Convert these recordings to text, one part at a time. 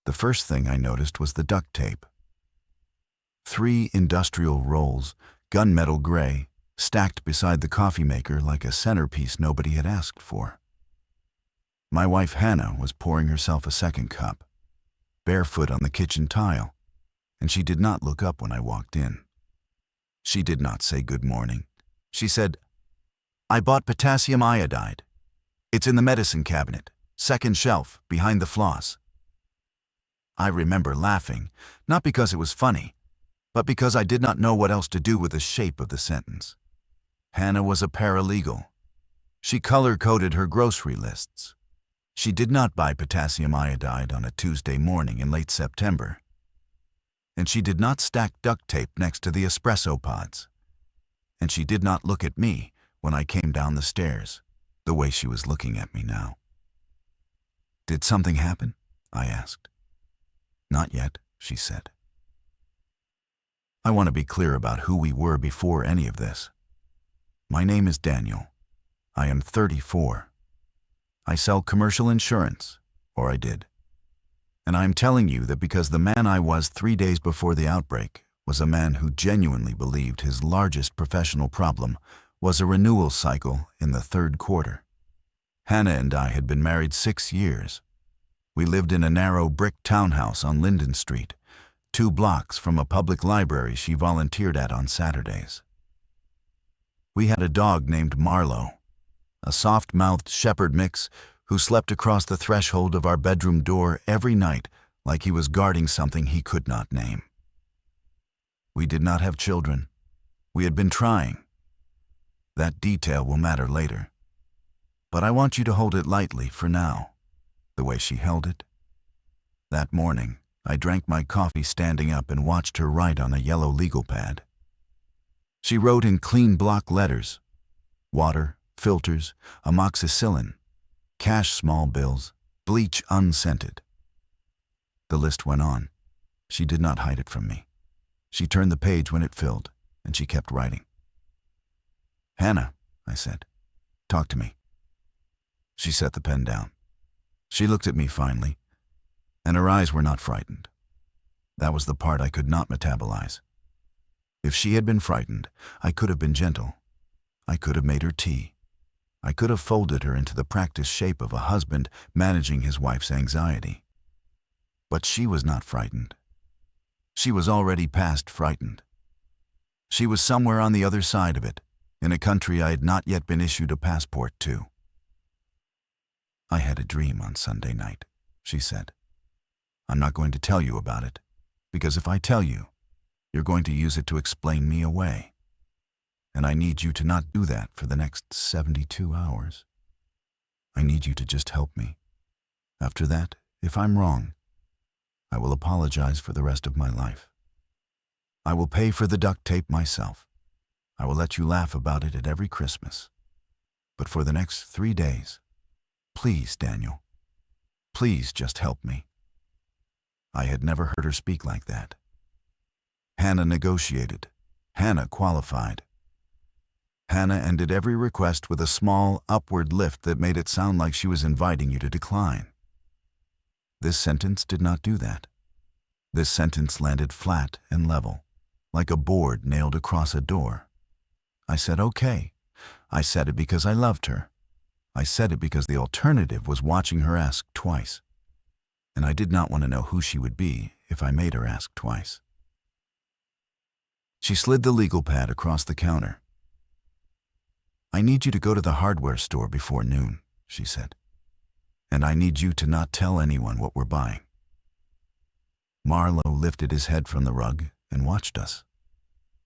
The first thing I noticed was the duct tape. 3 industrial rolls, gunmetal gray, stacked beside the coffee maker like a centerpiece nobody had asked for. My wife Hannah was pouring herself a second cup, barefoot on the kitchen tile, and she did not look up when I walked in. She did not say good morning. She said, "I bought potassium iodide. It's in the medicine cabinet, second shelf, behind the floss." I remember laughing, not because it was funny, but because I did not know what else to do with the shape of the sentence. Hannah was a paralegal. She color-coded her grocery lists. She did not buy potassium iodide on a Tuesday morning in late September. And she did not stack duct tape next to the espresso pods. And she did not look at me when I came down the stairs, the way she was looking at me now. "Did something happen?" I asked. "Not yet," she said. I want to be clear about who we were before any of this. My name is Daniel. I am 34. I sell commercial insurance, or I did. And I'm telling you that because the man I was 3 days before the outbreak was a man who genuinely believed his largest professional problem was a renewal cycle in the 3rd quarter. Hannah and I had been married 6 years. We lived in a narrow brick townhouse on Linden Street, 2 blocks from a public library she volunteered at on Saturdays. We had a dog named Marlowe, a soft-mouthed shepherd mix who slept across the threshold of our bedroom door every night like he was guarding something he could not name. We did not have children. We had been trying. That detail will matter later. But I want you to hold it lightly for now, the way she held it. That morning, I drank my coffee standing up and watched her write on a yellow legal pad. She wrote in clean block letters: water, filters, amoxicillin, cash small bills, bleach unscented. The list went on. She did not hide it from me. She turned the page when it filled, and she kept writing. "Hannah," I said, "talk to me." She set the pen down. She looked at me finally, and her eyes were not frightened. That was the part I could not metabolize. If she had been frightened, I could have been gentle. I could have made her tea. I could have folded her into the practiced shape of a husband managing his wife's anxiety. But she was not frightened. She was already past frightened. She was somewhere on the other side of it, in a country I had not yet been issued a passport to. "I had a dream on Sunday night," she said. "I'm not going to tell you about it, because if I tell you, you're going to use it to explain me away. And I need you to not do that for the next 72 hours. I need you to just help me. After that, if I'm wrong, I will apologize for the rest of my life. I will pay for the duct tape myself. I will let you laugh about it at every Christmas. But for the next 3 days, please, Daniel, please just help me." I had never heard her speak like that. Hannah negotiated. Hannah qualified. Hannah ended every request with a small, upward lift that made it sound like she was inviting you to decline. This sentence did not do that. This sentence landed flat and level, like a board nailed across a door. I said, "Okay." I said it because I loved her. I said it because the alternative was watching her ask twice. And I did not want to know who she would be if I made her ask twice. She slid the legal pad across the counter. "I need you to go to the hardware store before noon," she said. "And I need you to not tell anyone what we're buying." Marlowe lifted his head from the rug and watched us.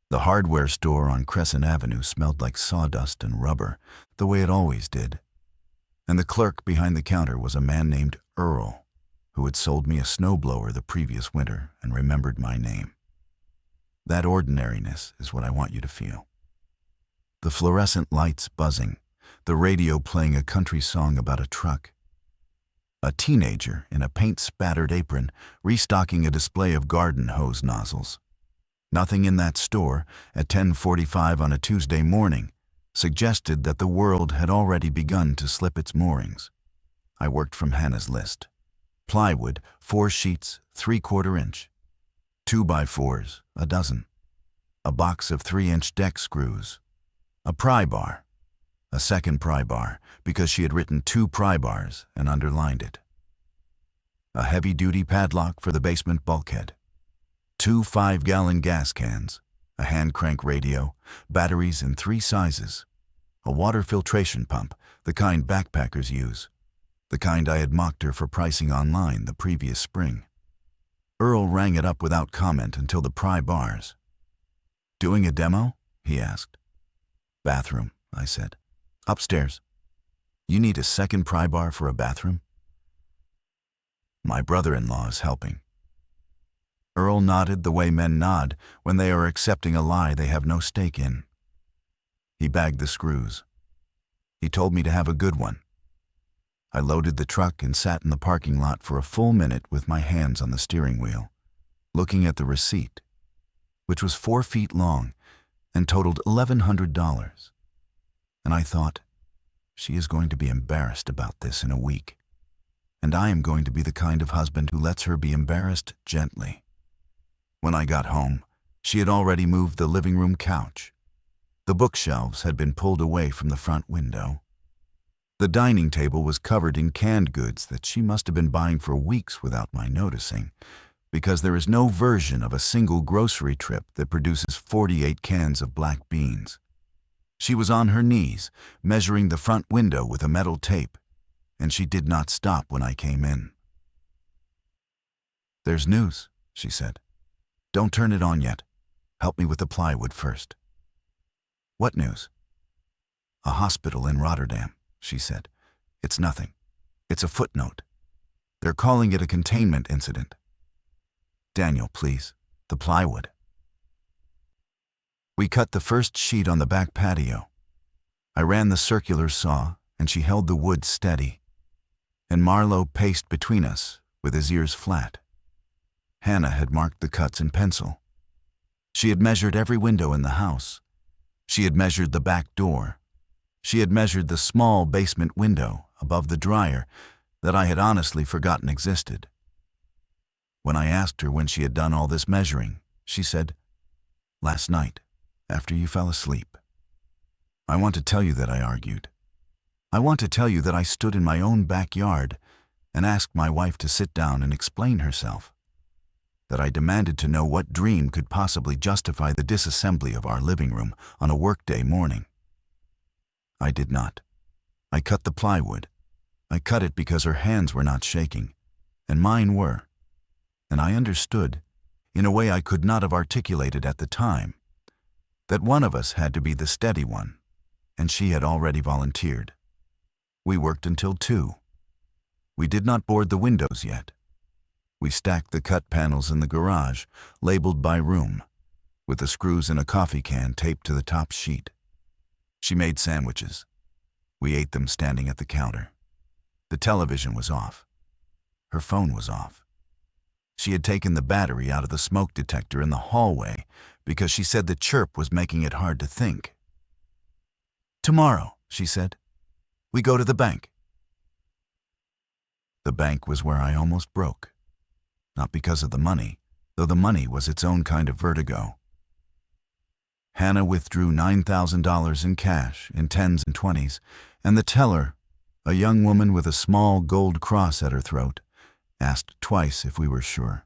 The hardware store on Crescent Avenue smelled like sawdust and rubber, the way it always did. And the clerk behind the counter was a man named Earl, who had sold me a snowblower the previous winter and remembered my name. That ordinariness is what I want you to feel. The fluorescent lights buzzing, the radio playing a country song about a truck. A teenager in a paint-spattered apron restocking a display of garden hose nozzles. Nothing in that store at 10:45 on a Tuesday morning suggested that the world had already begun to slip its moorings. I worked from Hannah's list. Plywood, 4 sheets, 3/4 inch. 2x4s, a dozen. A box of 3-inch deck screws. A pry bar. A second pry bar, because she had written 2 pry bars and underlined it. A heavy-duty padlock for the basement bulkhead. 2 5-gallon gas cans. A hand crank radio. Batteries in 3 sizes. A water filtration pump, the kind backpackers use. The kind I had mocked her for pricing online the previous spring. Earl rang it up without comment until the pry bars. "Doing a demo?" he asked. "Bathroom," I said. "Upstairs." "You need a second pry bar for a bathroom?" "My brother-in-law is helping." Earl nodded the way men nod when they are accepting a lie they have no stake in. He bagged the screws. He told me to have a good one. I loaded the truck and sat in the parking lot for a full minute with my hands on the steering wheel, looking at the receipt, which was 4 feet long and totaled $1,100. And I thought, she is going to be embarrassed about this in a week, and I am going to be the kind of husband who lets her be embarrassed gently. When I got home, she had already moved the living room couch. The bookshelves had been pulled away from the front window. The dining table was covered in canned goods that she must have been buying for weeks without my noticing, because there is no version of a single grocery trip that produces 48 cans of black beans. She was on her knees, measuring the front window with a metal tape, and she did not stop when I came in. "There's news," she said. "Don't turn it on yet. Help me with the plywood first." "What news?" "A hospital in Rotterdam," she said. "It's nothing. It's a footnote. They're calling it a containment incident." "Daniel, please. The plywood." We cut the first sheet on the back patio. I ran the circular saw, and she held the wood steady. And Marlowe paced between us, with his ears flat. Hannah had marked the cuts in pencil. She had measured every window in the house. She had measured the back door. She had measured the small basement window above the dryer that I had honestly forgotten existed. When I asked her when she had done all this measuring, she said, "Last night, after you fell asleep." "I want to tell you that," I argued. "I want to tell you that I stood in my own backyard and asked my wife to sit down and explain herself. That I demanded to know what dream could possibly justify the disassembly of our living room on a workday morning. I did not. I cut the plywood. I cut it because her hands were not shaking, and mine were. And I understood, in a way I could not have articulated at the time, that one of us had to be the steady one, and she had already volunteered. We worked until 2. We did not board the windows yet. We stacked the cut panels in the garage, labeled by room, with the screws in a coffee can taped to the top sheet. She made sandwiches. We ate them standing at the counter. The television was off. Her phone was off. She had taken the battery out of the smoke detector in the hallway because she said the chirp was making it hard to think. "Tomorrow," she said, "we go to the bank." The bank was where I almost broke. Not because of the money, though the money was its own kind of vertigo. Hannah withdrew $9,000 in cash, in 10s and 20s, and the teller, a young woman with a small gold cross at her throat, asked twice if we were sure.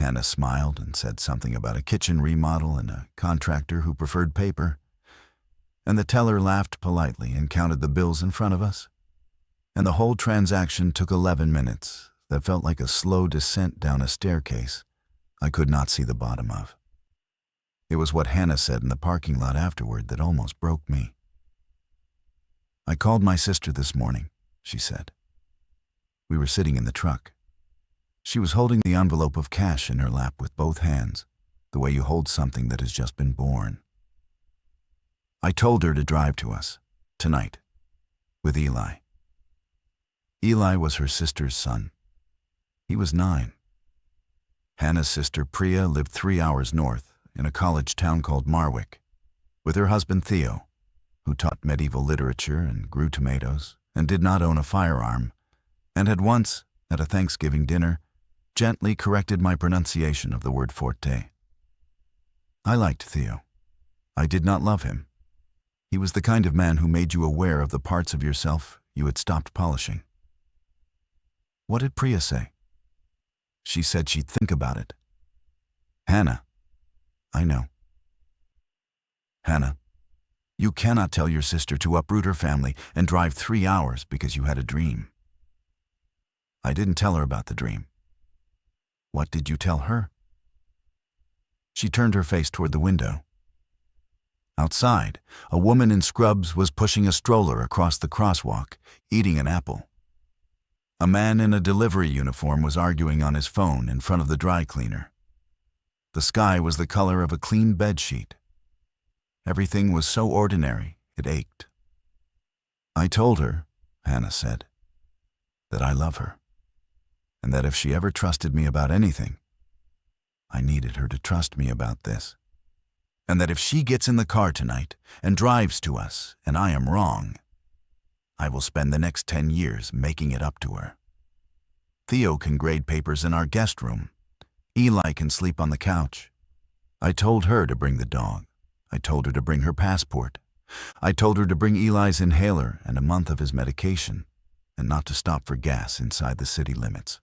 Hannah smiled and said something about a kitchen remodel and a contractor who preferred paper. And the teller laughed politely and counted the bills in front of us. And the whole transaction took 11 minutes that felt like a slow descent down a staircase I could not see the bottom of. It was what Hannah said in the parking lot afterward that almost broke me. "I called my sister this morning," she said. We were sitting in the truck. She was holding the envelope of cash in her lap with both hands, the way you hold something that has just been born. I told her to drive to us, tonight, with Eli. Eli was her sister's son. He was 9. Hannah's sister Priya lived 3 hours north, in a college town called Marwick, with her husband Theo, who taught medieval literature and grew tomatoes and did not own a firearm, and had once, at a Thanksgiving dinner, gently corrected my pronunciation of the word forte. I liked Theo. I did not love him. He was the kind of man who made you aware of the parts of yourself you had stopped polishing. What did Priya say? She said she'd think about it. Hannah. I know. Hannah, you cannot tell your sister to uproot her family and drive 3 hours because you had a dream. I didn't tell her about the dream. What did you tell her? She turned her face toward the window. Outside, a woman in scrubs was pushing a stroller across the crosswalk, eating an apple. A man in a delivery uniform was arguing on his phone in front of the dry cleaner. The sky was the color of a clean bedsheet. Everything was so ordinary, it ached. I told her, Hannah said, that I love her, and that if she ever trusted me about anything, I needed her to trust me about this. And that if she gets in the car tonight and drives to us and I am wrong, I will spend the next 10 years making it up to her. Theo can grade papers in our guest room. Eli can sleep on the couch. I told her to bring the dog. I told her to bring her passport. I told her to bring Eli's inhaler and a month of his medication, and not to stop for gas inside the city limits.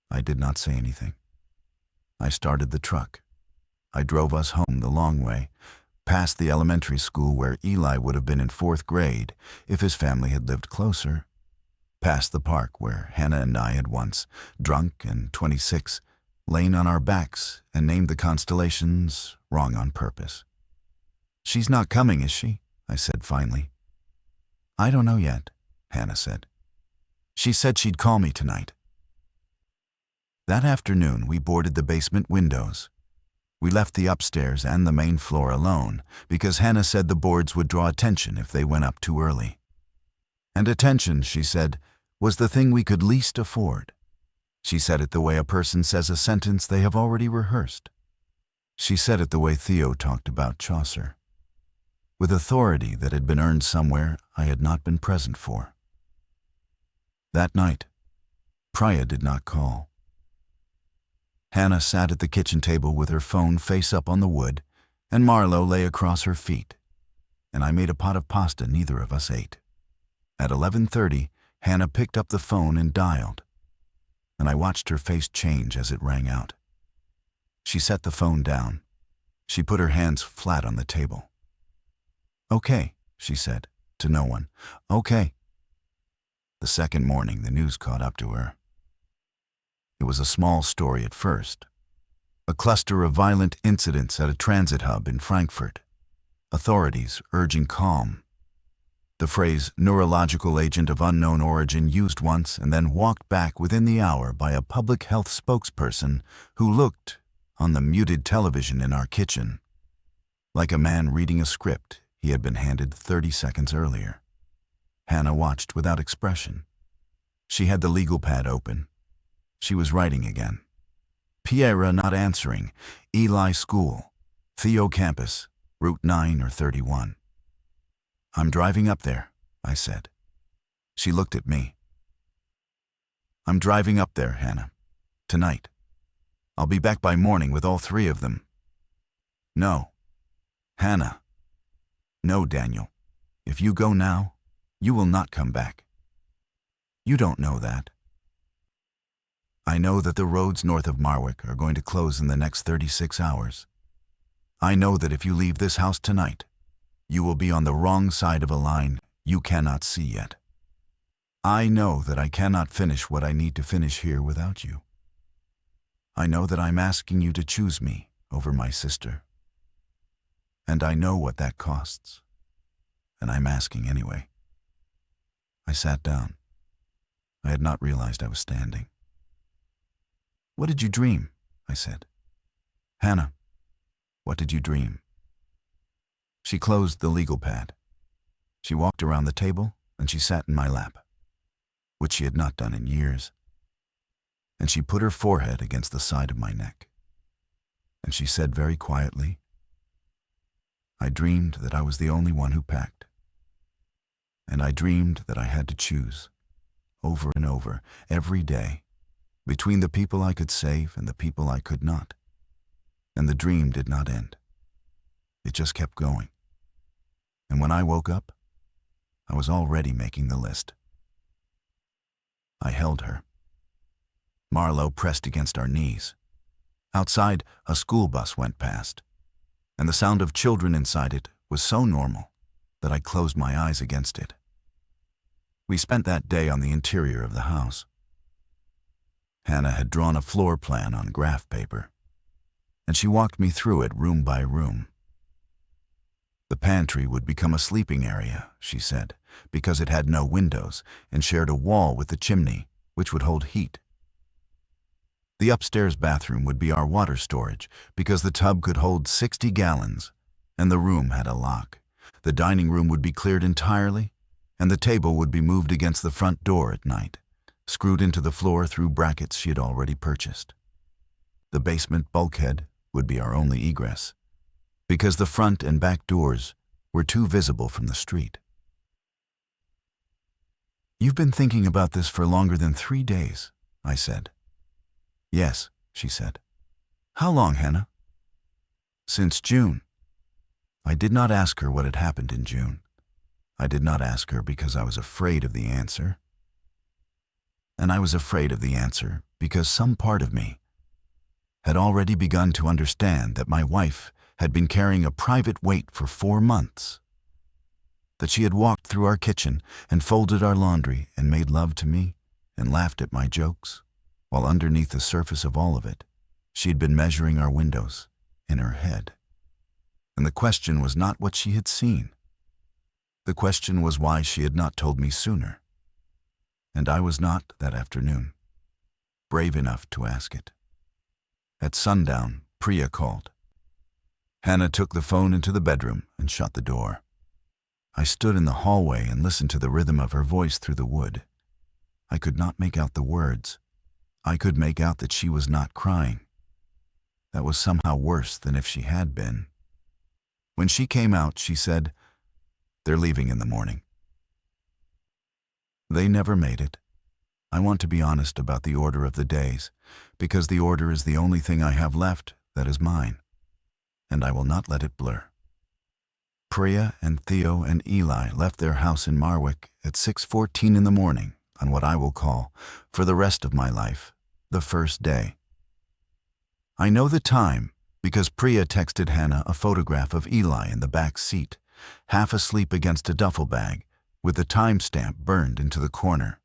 I did not say anything. I started the truck. I drove us home the long way, past the elementary school where Eli would have been in 4th grade if his family had lived closer, past the park where Hannah and I had once, drunk and 26, lain on our backs and named the constellations wrong on purpose. She's not coming, is she? I said finally. I don't know yet, Hannah said. She said she'd call me tonight. That afternoon, we boarded the basement windows. We left the upstairs and the main floor alone because Hannah said the boards would draw attention if they went up too early. And attention, she said, was the thing we could least afford. She said it the way a person says a sentence they have already rehearsed. She said it the way Theo talked about Chaucer, with authority that had been earned somewhere I had not been present for. That night, Priya did not call. Hannah sat at the kitchen table with her phone face up on the wood, and Marlo lay across her feet, and I made a pot of pasta neither of us ate. At 11:30, Hannah picked up the phone and dialed, and I watched her face change as it rang out. She set the phone down. She put her hands flat on the table. Okay, she said, to no one. Okay. The second morning, the news caught up to her. It was a small story at first. A cluster of violent incidents at a transit hub in Frankfurt. Authorities urging calm. The phrase neurological agent of unknown origin used once and then walked back within the hour by a public health spokesperson who looked, on the muted television in our kitchen, like a man reading a script he had been handed 30 seconds earlier. Hannah watched without expression. She had the legal pad open. She was writing again. Piera not answering. Eli School. Theo Campus. Route 9 or 31. I'm driving up there, I said. She looked at me. I'm driving up there, Hannah. Tonight. I'll be back by morning with all 3 of them. No. Hannah. No, Daniel. If you go now, you will not come back. You don't know that. I know that the roads north of Marwick are going to close in the next 36 hours. I know that if you leave this house tonight, you will be on the wrong side of a line you cannot see yet. I know that I cannot finish what I need to finish here without you. I know that I'm asking you to choose me over my sister. And I know what that costs. And I'm asking anyway. I sat down. I had not realized I was standing. What did you dream? I said. Hannah, what did you dream? She closed the legal pad. She walked around the table and she sat in my lap, which she had not done in years. And she put her forehead against the side of my neck. And she said very quietly, I dreamed that I was the only one who packed. And I dreamed that I had to choose over and over, every day, between the people I could save and the people I could not. And the dream did not end. It just kept going. And when I woke up, I was already making the list. I held her. Marlowe pressed against our knees. Outside, a school bus went past, and the sound of children inside it was so normal that I closed my eyes against it. We spent that day on the interior of the house. Hannah had drawn a floor plan on graph paper, and she walked me through it room by room. The pantry would become a sleeping area, she said, because it had no windows and shared a wall with the chimney, which would hold heat. The upstairs bathroom would be our water storage because the tub could hold 60 gallons, and the room had a lock. The dining room would be cleared entirely, and the table would be moved against the front door at night, screwed into the floor through brackets she had already purchased. The basement bulkhead would be our only egress, because the front and back doors were too visible from the street. "You've been thinking about this for longer than 3 days, I said. "Yes," she said. "How long, Hannah?" "Since June." I did not ask her what had happened in June. I did not ask her because I was afraid of the answer. And I was afraid of the answer because some part of me had already begun to understand that my wife had been carrying a private weight for 4 months, that she had walked through our kitchen and folded our laundry and made love to me and laughed at my jokes, while underneath the surface of all of it, she had been measuring our windows in her head. And the question was not what she had seen. The question was why she had not told me sooner. And I was not, that afternoon, brave enough to ask it. At sundown, Priya called. Hannah took the phone into the bedroom and shut the door. I stood in the hallway and listened to the rhythm of her voice through the wood. I could not make out the words. I could make out that she was not crying. That was somehow worse than if she had been. When she came out, she said, "They're leaving in the morning." They never made it. I want to be honest about the order of the days, because the order is the only thing I have left that is mine, and I will not let it blur. Priya and Theo and Eli left their house in Marwick at 6:14 in the morning on what I will call, for the rest of my life, the first day. I know the time because Priya texted Hannah a photograph of Eli in the back seat, half asleep against a duffel bag, with the timestamp burned into the corner.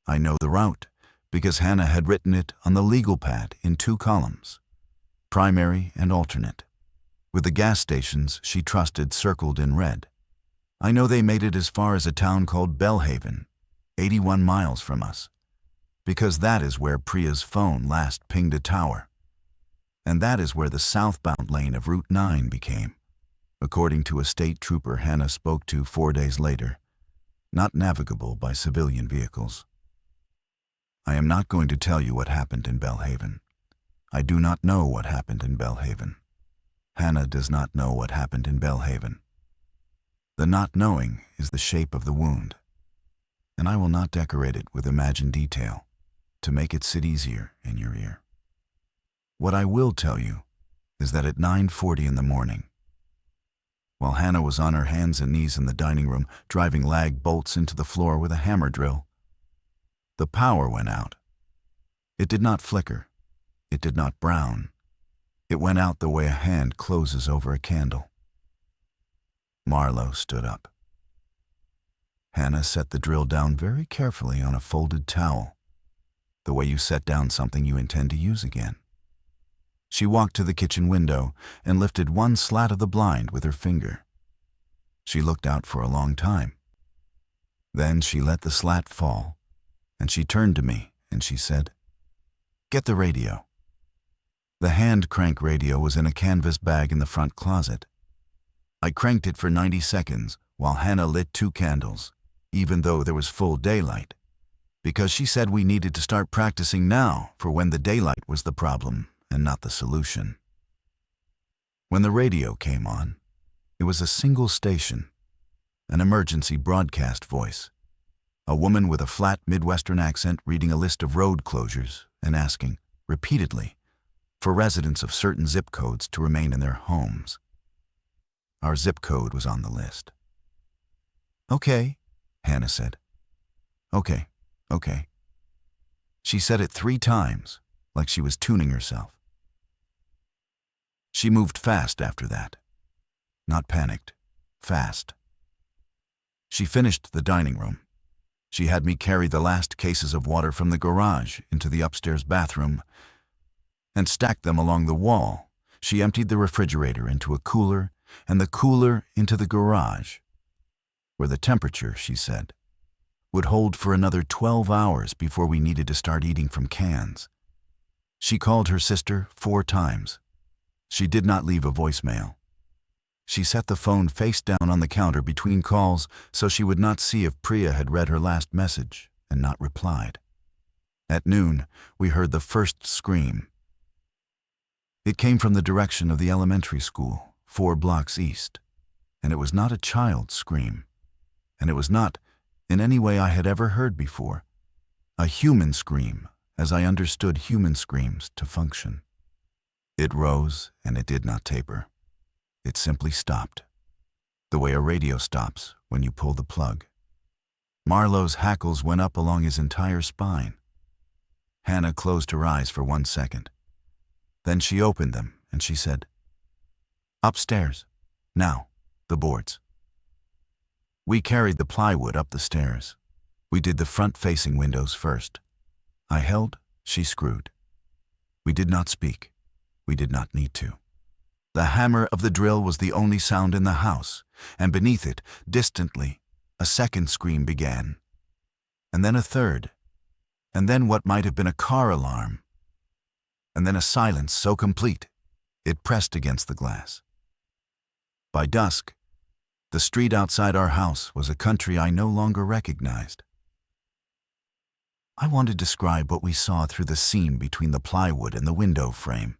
I know the route because Hannah had written it on the legal pad in 2 columns, primary and alternate, with the gas stations she trusted circled in red. I know they made it as far as a town called Belhaven, 81 miles from us, because that is where Priya's phone last pinged a tower, and that is where the southbound lane of Route 9 became, according to a state trooper Hannah spoke to 4 days later, not navigable by civilian vehicles. I am not going to tell you what happened in Belhaven. I do not know what happened in Belhaven. Hannah does not know what happened in Belhaven. The not knowing is the shape of the wound, and I will not decorate it with imagined detail to make it sit easier in your ear. What I will tell you is that at 9:40 in the morning, while Hannah was on her hands and knees in the dining room driving lag bolts into the floor with a hammer drill, the power went out. It did not flicker. It did not brown. It went out the way a hand closes over a candle. Marlowe stood up. Hannah set the drill down very carefully on a folded towel, the way you set down something you intend to use again. She walked to the kitchen window and lifted one slat of the blind with her finger. She looked out for a long time. Then she let the slat fall, and she turned to me and she said, "Get the radio." The hand crank radio was in a canvas bag in the front closet. I cranked it for 90 seconds while Hannah lit 2 candles, even though there was full daylight, because she said we needed to start practicing now for when the daylight was the problem and not the solution. When the radio came on, it was a single station, an emergency broadcast voice, A woman with a flat Midwestern accent reading a list of road closures and asking, repeatedly, for residents of certain zip codes to remain in their homes. Our zip code was on the list. "Okay," Hannah said. "Okay, okay." She said it 3 times, like she was tuning herself. She moved fast after that. Not panicked, fast. She finished the dining room. She had me carry the last cases of water from the garage into the upstairs bathroom and stacked them along the wall. She emptied the refrigerator into a cooler and the cooler into the garage, where the temperature, she said, would hold for another 12 hours before we needed to start eating from cans. She called her sister 4 times. She did not leave a voicemail. She set the phone face down on the counter between calls so she would not see if Priya had read her last message and not replied. At noon, we heard the first scream. It came from the direction of the elementary school, 4 blocks east, and it was not a child's scream, and it was not, in any way I had ever heard before, a human scream as I understood human screams to function. It rose and it did not taper. It simply stopped, the way a radio stops when you pull the plug. Marlowe's hackles went up along his entire spine. Hannah closed her eyes for 1 second. Then she opened them and she said, "Upstairs. Now, the boards." We carried the plywood up the stairs. We did the front-facing windows first. I held, she screwed. We did not speak. We did not need to. The hammer of the drill was the only sound in the house, and beneath it, distantly, a second scream began. And then a third. And then what might have been a car alarm. And then a silence so complete, it pressed against the glass. By dusk, the street outside our house was a country I no longer recognized. I want to describe what we saw through the seam between the plywood and the window frame,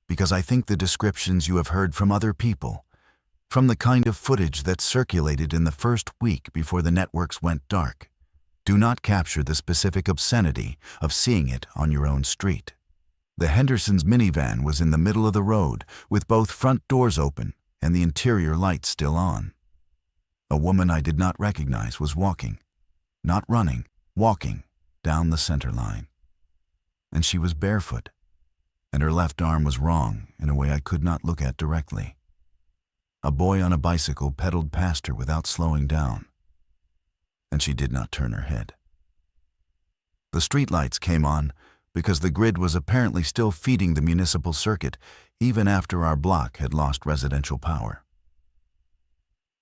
because I think the descriptions you have heard from other people, from the kind of footage that circulated in the first week before the networks went dark, do not capture the specific obscenity of seeing it on your own street. The Hendersons' minivan was in the middle of the road with both front doors open and the interior lights still on. A woman I did not recognize was walking, not running, walking, down the center line. And she was barefoot, and her left arm was wrong in a way I could not look at directly. A boy on a bicycle pedaled past her without slowing down, and she did not turn her head. The streetlights came on because the grid was apparently still feeding the municipal circuit even after our block had lost residential power.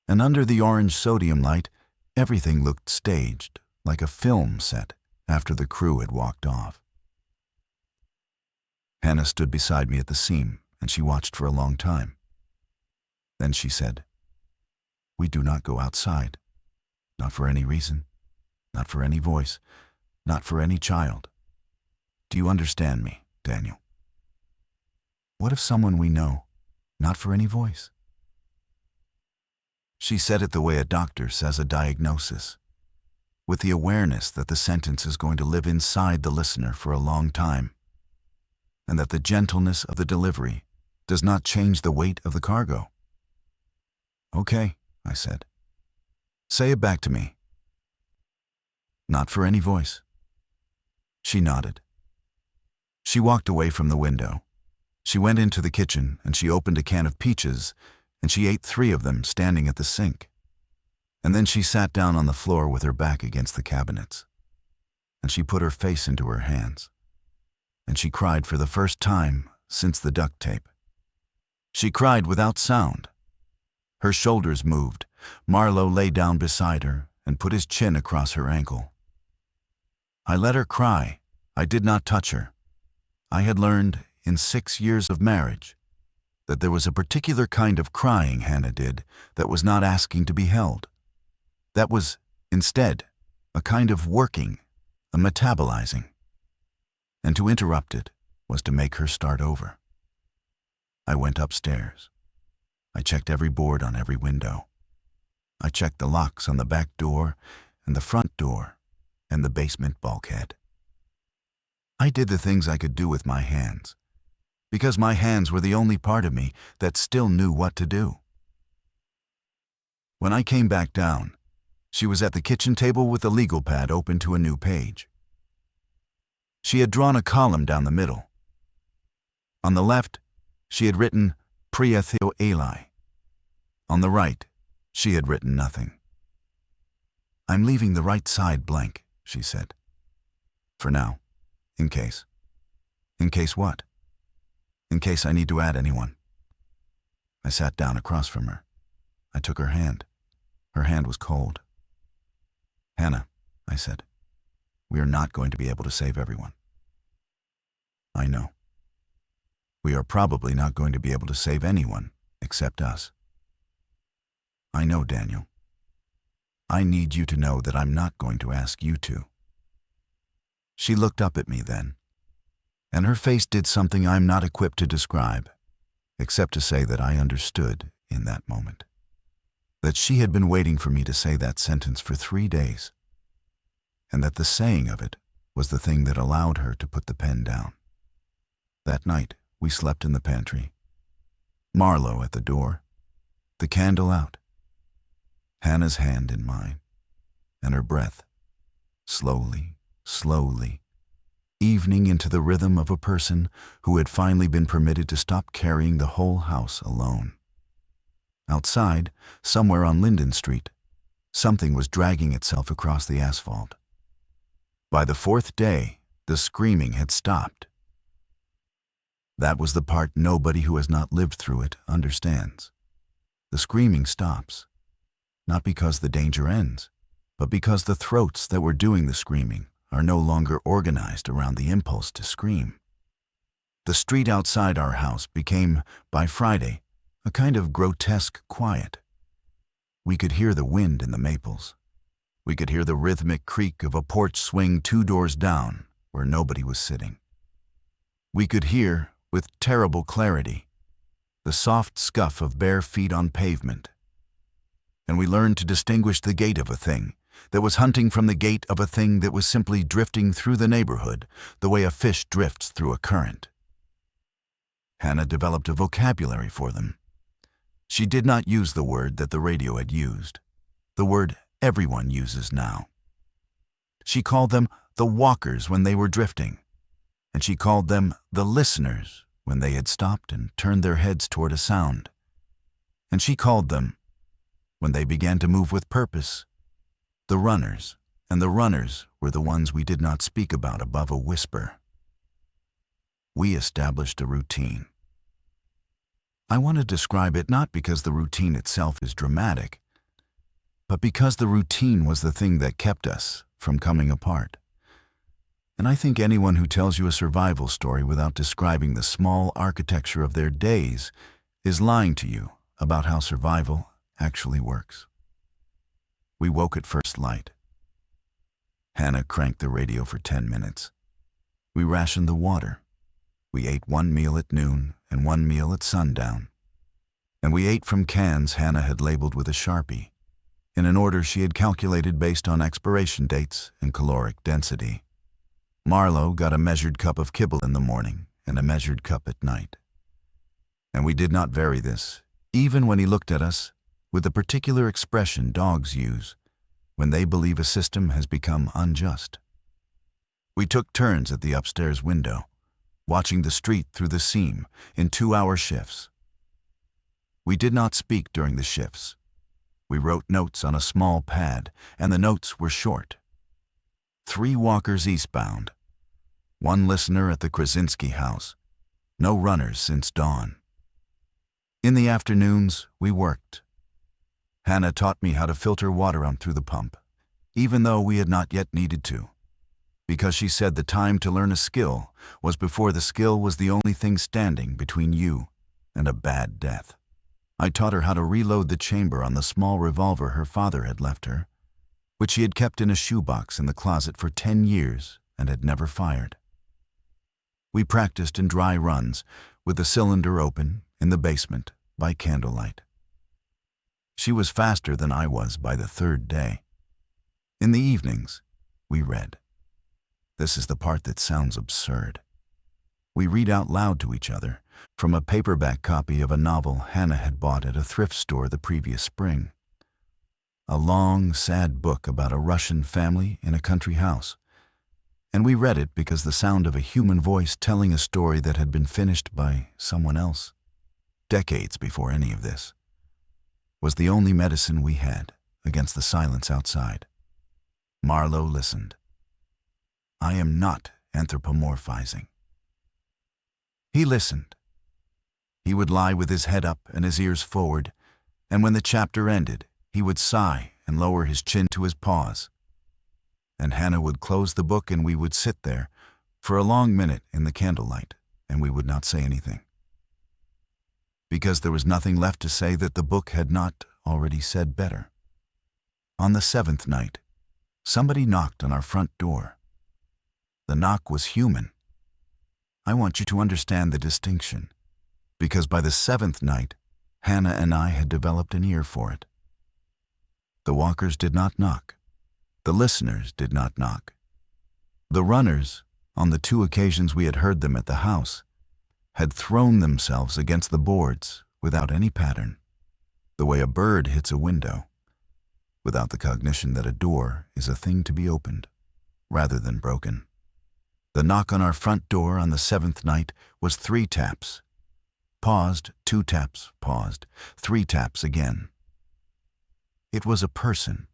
And under the orange sodium light, everything looked staged, like a film set after the crew had walked off. Hannah stood beside me at the seam, and she watched for a long time. Then she said, "We do not go outside. Not for any reason, not for any voice, not for any child. Do you understand me, Daniel? What if someone we know, not for any voice?" She said it the way a doctor says a diagnosis, with the awareness that the sentence is going to live inside the listener for a long time, and that the gentleness of the delivery does not change the weight of the cargo. "Okay," I said. "Say it back to me." "Not for any voice." She nodded. She walked away from the window. She went into the kitchen and she opened a can of peaches, and she ate 3 of them standing at the sink. And then she sat down on the floor with her back against the cabinets. And she put her face into her hands. And she cried for the first time since the duct tape. She cried without sound. Her shoulders moved. Marlowe lay down beside her and put his chin across her ankle. I let her cry. I did not touch her. I had learned, in 6 years of marriage, that there was a particular kind of crying Hannah did that was not asking to be held. That was, instead, a kind of working, a metabolizing. And to interrupt it was to make her start over. I went upstairs. I checked every board on every window. I checked the locks on the back door and the front door and the basement bulkhead. I did the things I could do with my hands, because my hands were the only part of me that still knew what to do. When I came back down, she was at the kitchen table with the legal pad open to a new page. She had drawn a column down the middle. On the left, she had written Pria Theo Eli. On the right, she had written nothing. "I'm leaving the right side blank," she said. "For now. In case." "In case what?" "In case I need to add anyone." I sat down across from her. I took her hand. Her hand was cold. "Hannah," I said, "we are not going to be able to save everyone." "I know. We are probably not going to be able to save anyone except us." "I know, Daniel. I need you to know that I'm not going to ask you to." She looked up at me then, and her face did something I'm not equipped to describe, except to say that I understood in that moment. That she had been waiting for me to say that sentence for 3 days, and that the saying of it was the thing that allowed her to put the pen down. That night, we slept in the pantry. Marlowe at the door, the candle out, Hannah's hand in mine, and her breath, slowly, slowly, evening into the rhythm of a person who had finally been permitted to stop carrying the whole house alone. Outside, somewhere on Linden Street, something was dragging itself across the asphalt. By the 4th day, the screaming had stopped. That was the part nobody who has not lived through it understands. The screaming stops, not because the danger ends, but because the throats that were doing the screaming are no longer organized around the impulse to scream. The street outside our house became, by Friday, a kind of grotesque quiet. We could hear the wind in the maples. We could hear the rhythmic creak of a porch swing 2 doors down where nobody was sitting. We could hear, with terrible clarity, the soft scuff of bare feet on pavement. And we learned to distinguish the gait of a thing that was hunting from the gait of a thing that was simply drifting through the neighborhood the way a fish drifts through a current. Hannah developed a vocabulary for them. She did not use the word that the radio had used, the word everyone uses now. She called them the walkers when they were drifting, and she called them the listeners when they had stopped and turned their heads toward a sound. And she called them, when they began to move with purpose, the runners, and the runners were the ones we did not speak about above a whisper. We established a routine. I want to describe it not because the routine itself is dramatic, but because the routine was the thing that kept us from coming apart. And I think anyone who tells you a survival story without describing the small architecture of their days is lying to you about how survival actually works. We woke at first light. Hannah cranked the radio for 10 minutes. We rationed the water. We ate 1 meal at noon and 1 meal at sundown. And we ate from cans Hannah had labeled with a Sharpie, in an order she had calculated based on expiration dates and caloric density. Marlowe got a measured cup of kibble in the morning and a measured cup at night. And we did not vary this, even when he looked at us with the particular expression dogs use when they believe a system has become unjust. We took turns at the upstairs window, watching the street through the seam in 2-hour shifts. We did not speak during the shifts. We wrote notes on a small pad, and the notes were short. 3 walkers eastbound. 1 listener at the Krasinski house. No runners since dawn. In the afternoons, we worked. Hannah taught me how to filter water out through the pump, even though we had not yet needed to, because she said the time to learn a skill was before the skill was the only thing standing between you and a bad death. I taught her how to reload the chamber on the small revolver her father had left her, which she had kept in a shoebox in the closet for 10 years and had never fired. We practiced in dry runs, with the cylinder open, in the basement, by candlelight. She was faster than I was by the 3rd day. In the evenings, we read. This is the part that sounds absurd. We read out loud to each other from a paperback copy of a novel Hannah had bought at a thrift store the previous spring. A long, sad book about a Russian family in a country house. And we read it because the sound of a human voice telling a story that had been finished by someone else, decades before any of this, was the only medicine we had against the silence outside. Marlowe listened. I am not anthropomorphizing. He listened. He would lie with his head up and his ears forward, and when the chapter ended, he would sigh and lower his chin to his paws. And Hannah would close the book and we would sit there for a long minute in the candlelight, and we would not say anything. Because there was nothing left to say that the book had not already said better. On the 7th night, somebody knocked on our front door. The knock was human. I want you to understand the distinction, because by the 7th night, Hannah and I had developed an ear for it. The walkers did not knock. The listeners did not knock. The runners, on the 2 occasions we had heard them at the house, had thrown themselves against the boards without any pattern, the way a bird hits a window, without the cognition that a door is a thing to be opened, rather than broken. The knock on our front door on the 7th night was 3 taps. Paused, 2 taps, paused, 3 taps again. It was a person.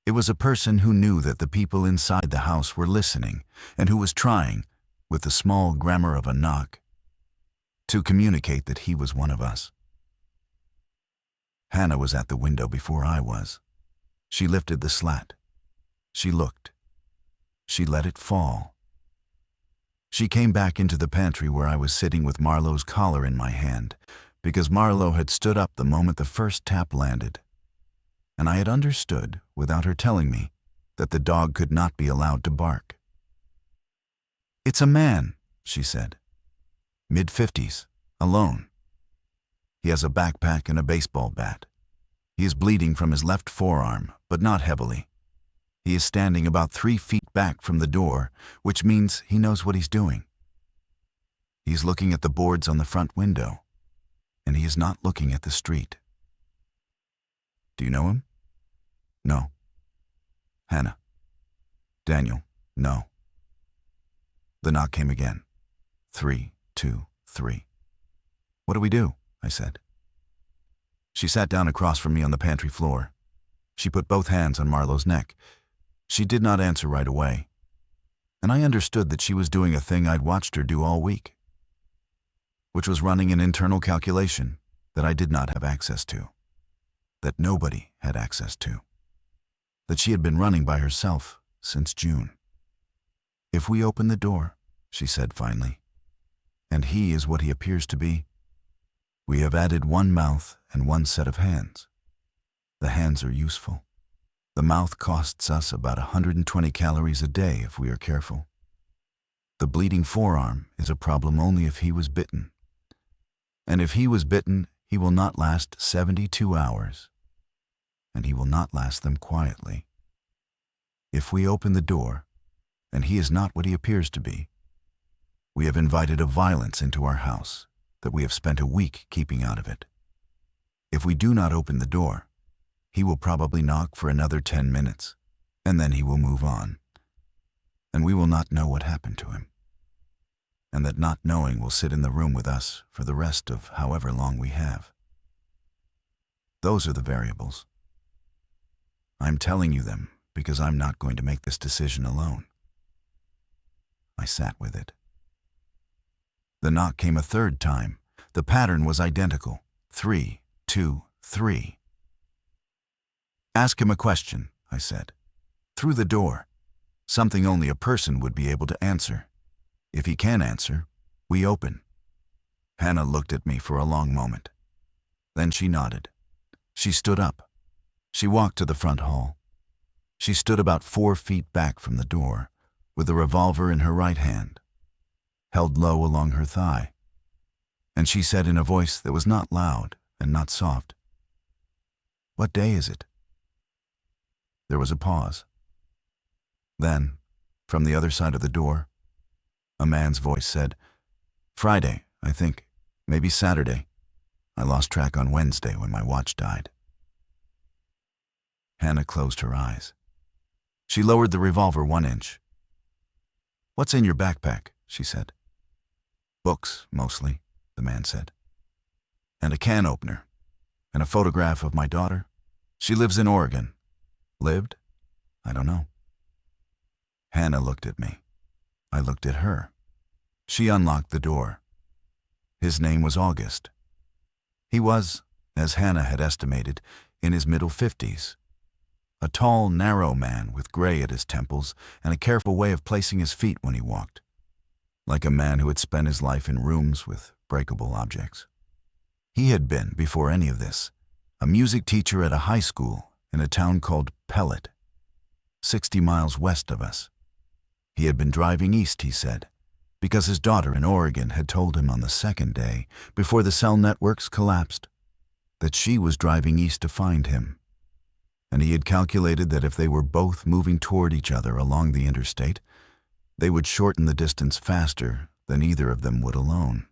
It was a person who knew that the people inside the house were listening and who was trying, with the small grammar of a knock, to communicate that he was one of us. Hannah was at the window before I was. She lifted the slat. She looked. She let it fall. She came back into the pantry where I was sitting with Marlowe's collar in my hand, because Marlowe had stood up the moment the first tap landed. And I had understood, without her telling me, that the dog could not be allowed to bark. It's a man, she said. Mid-50s, alone. He has a backpack and a baseball bat. He is bleeding from his left forearm, but not heavily. He is standing about 3 feet back from the door, which means he knows what he's doing. He is looking at the boards on the front window, and he is not looking at the street. Do you know him? No. Hannah. Daniel. No. The knock came again. 3, 2, 3. What do we do? I said. She sat down across from me on the pantry floor. She put both hands on Marlowe's neck. She did not answer right away, and I understood that she was doing a thing I'd watched her do all week, which was running an internal calculation that I did not have access to, that nobody had access to, that she had been running by herself since June. If we open the door, she said finally, and he is what he appears to be, we have added 1 mouth and 1 set of hands. The hands are useful. The mouth costs us about 120 calories a day if we are careful. The bleeding forearm is a problem only if he was bitten. And if he was bitten, he will not last 72 hours. And he will not last them quietly. If we open the door, and he is not what he appears to be, we have invited a violence into our house that we have spent a week keeping out of it. If we do not open the door, he will probably knock for another 10 minutes, and then he will move on. And we will not know what happened to him. And that not knowing will sit in the room with us for the rest of however long we have. Those are the variables. I'm telling you them because I'm not going to make this decision alone. I sat with it. The knock came a 3rd time. The pattern was identical. 3, 2, 3. Ask him a question, I said. Through the door. Something only a person would be able to answer. If he can answer, we open. Hannah looked at me for a long moment. Then she nodded. She stood up. She walked to the front hall. She stood about 4 feet back from the door, with a revolver in her right hand, held low along her thigh. And she said in a voice that was not loud and not soft, "What day is it?" There was a pause. Then, from the other side of the door, a man's voice said, "Friday, I think. Maybe Saturday. I lost track on Wednesday when my watch died." Hannah closed her eyes. She lowered the revolver 1 inch. "What's in your backpack?" she said. "Books, mostly," the man said. "And a can opener. And a photograph of my daughter. She lives in Oregon. Lived? I don't know." Hannah looked at me. I looked at her. She unlocked the door. His name was August. He was, as Hannah had estimated, in his middle 50s. A tall, narrow man with gray at his temples and a careful way of placing his feet when he walked, like a man who had spent his life in rooms with breakable objects. He had been, before any of this, a music teacher at a high school in a town called Pellet, 60 miles west of us. He had been driving east, he said, because his daughter in Oregon had told him on the second day, before the cell networks collapsed, that she was driving east to find him. And he had calculated that if they were both moving toward each other along the interstate, they would shorten the distance faster than either of them would alone.